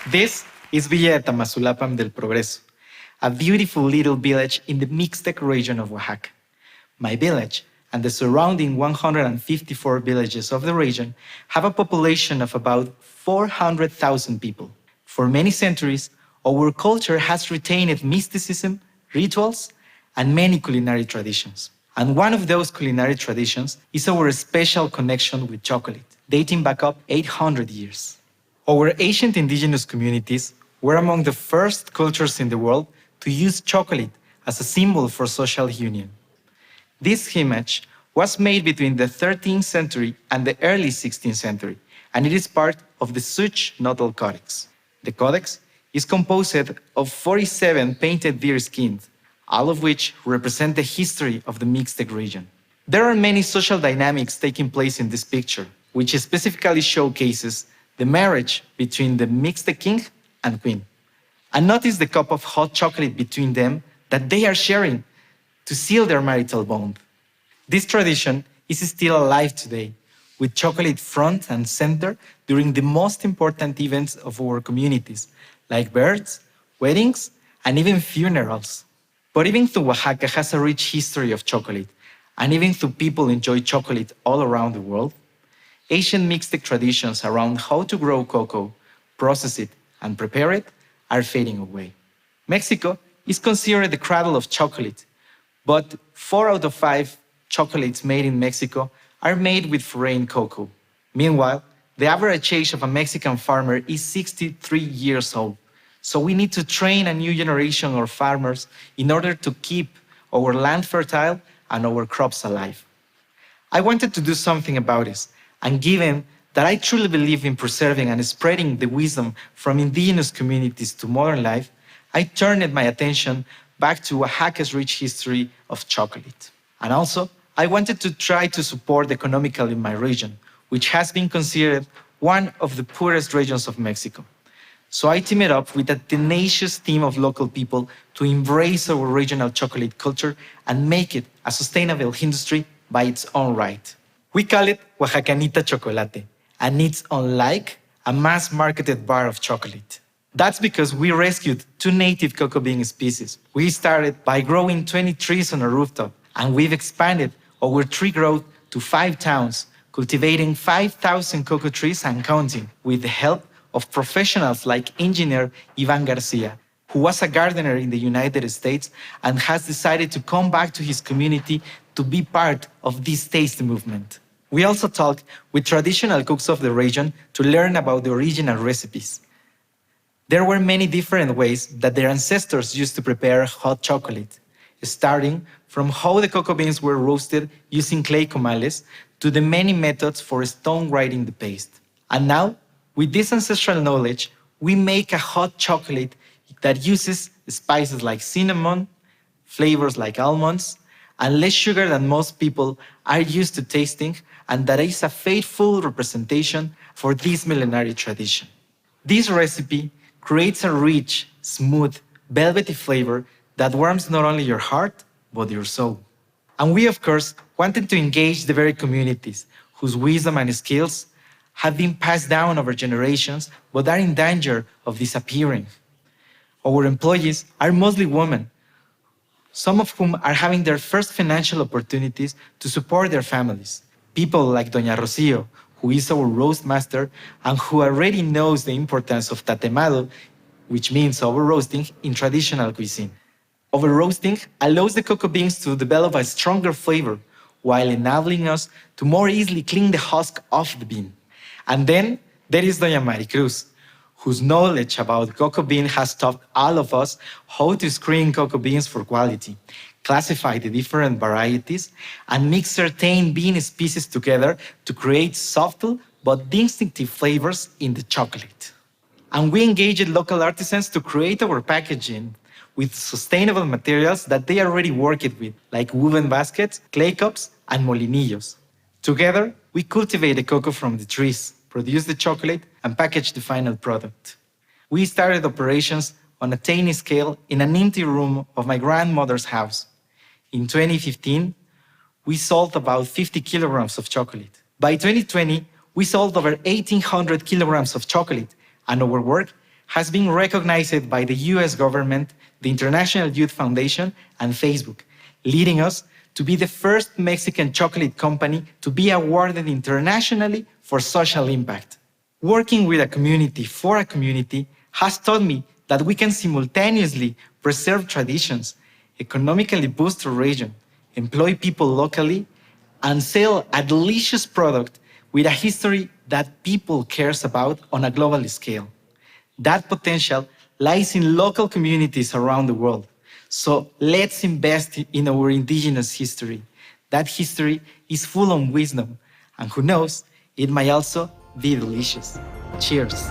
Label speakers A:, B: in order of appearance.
A: This is Villa de Tamazulapam del Progreso, a beautiful little village in the Mixtec region of Oaxaca. My village and the surrounding 154 villages of the region have a population of about 400,000 people. For many centuries, our culture has retained mysticism, rituals, and many culinary traditions. And one of those culinary traditions is our special connection with chocolate, dating back up 800 years. Our ancient indigenous communities were among the first cultures in the world to use chocolate as a symbol for social union. This image was made between the 13th century and the early 16th century, and it is part of the Such Nodal Codex. The codex is composed of 47 painted deer skins, all of which represent the history of the Mixtec region. There are many social dynamics taking place in this picture, which specifically showcases the marriage between the Mixtec king and queen. And notice the cup of hot chocolate between them that they are sharing to seal their marital bond. This tradition is still alive today, with chocolate front and center during the most important events of our communities, like births, weddings, and even funerals. But even though Oaxaca has a rich history of chocolate, and even though people enjoy chocolate all around the world, Asian Mixtec traditions around how to grow cocoa, process it, and prepare it are fading away. Mexico is considered the cradle of chocolate, but 4 out of 5 chocolates made in Mexico are made with foreign cocoa. Meanwhile, the average age of a Mexican farmer is 63 years old. So we need to train a new generation of farmers in order to keep our land fertile and our crops alive. I wanted to do something about this, and given that I truly believe in preserving and spreading the wisdom from indigenous communities to modern life, I turned my attention back to Oaxaca's rich history of chocolate. And also, I wanted to try to support economically my region, which has been considered one of the poorest regions of Mexico. So I teamed up with a tenacious team of local people to embrace our regional chocolate culture and make it a sustainable industry by its own right. We call it Oaxacanita Chocolate, and it's unlike a mass-marketed bar of chocolate. That's because we rescued 2 native cocoa bean species. We started by growing 20 trees on a rooftop, and we've expanded our tree growth to 5 towns, cultivating 5,000 cocoa trees and counting, with the help of professionals like engineer Ivan Garcia, who was a gardener in the United States and has decided to come back to his community to be part of this taste movement. We also talked with traditional cooks of the region to learn about the original recipes. There were many different ways that their ancestors used to prepare hot chocolate, starting from how the cocoa beans were roasted using clay comales to the many methods for stone grinding the paste. And now, with this ancestral knowledge, we make a hot chocolate that uses spices like cinnamon, flavors like almonds, and less sugar than most people are used to tasting, and that is a faithful representation for this millenary tradition. This recipe creates a rich, smooth, velvety flavor that warms not only your heart, but your soul. And we, of course, wanted to engage the very communities whose wisdom and skills have been passed down over generations, but are in danger of disappearing. Our employees are mostly women, some of whom are having their first financial opportunities to support their families. People like Doña Rocio, who is our roast master and who already knows the importance of tatemado, which means over roasting in traditional cuisine. Over roasting allows the cocoa beans to develop a stronger flavor while enabling us to more easily clean the husk off the bean. And then there is Doña Maricruz, whose knowledge about cocoa bean has taught all of us how to screen cocoa beans for quality, classify the different varieties, and mix certain bean species together to create subtle but distinctive flavors in the chocolate. And we engaged local artisans to create our packaging with sustainable materials that they already worked with, like woven baskets, clay cups, and molinillos. Together, we cultivate the cocoa from the trees, produce the chocolate, and package the final product. We started operations on a tiny scale in an empty room of my grandmother's house. In 2015, we sold about 50 kilograms of chocolate. By 2020, we sold over 1,800 kilograms of chocolate, and our work has been recognized by the US government, the International Youth Foundation, and Facebook, leading us to be the first Mexican chocolate company to be awarded internationally for social impact. Working with a community for a community has taught me that we can simultaneously preserve traditions, economically boost a region, employ people locally, and sell a delicious product with a history that people cares about on a global scale. That potential lies in local communities around the world. So let's invest in our indigenous history. That history is full of wisdom, and who knows, it might also be delicious. Cheers.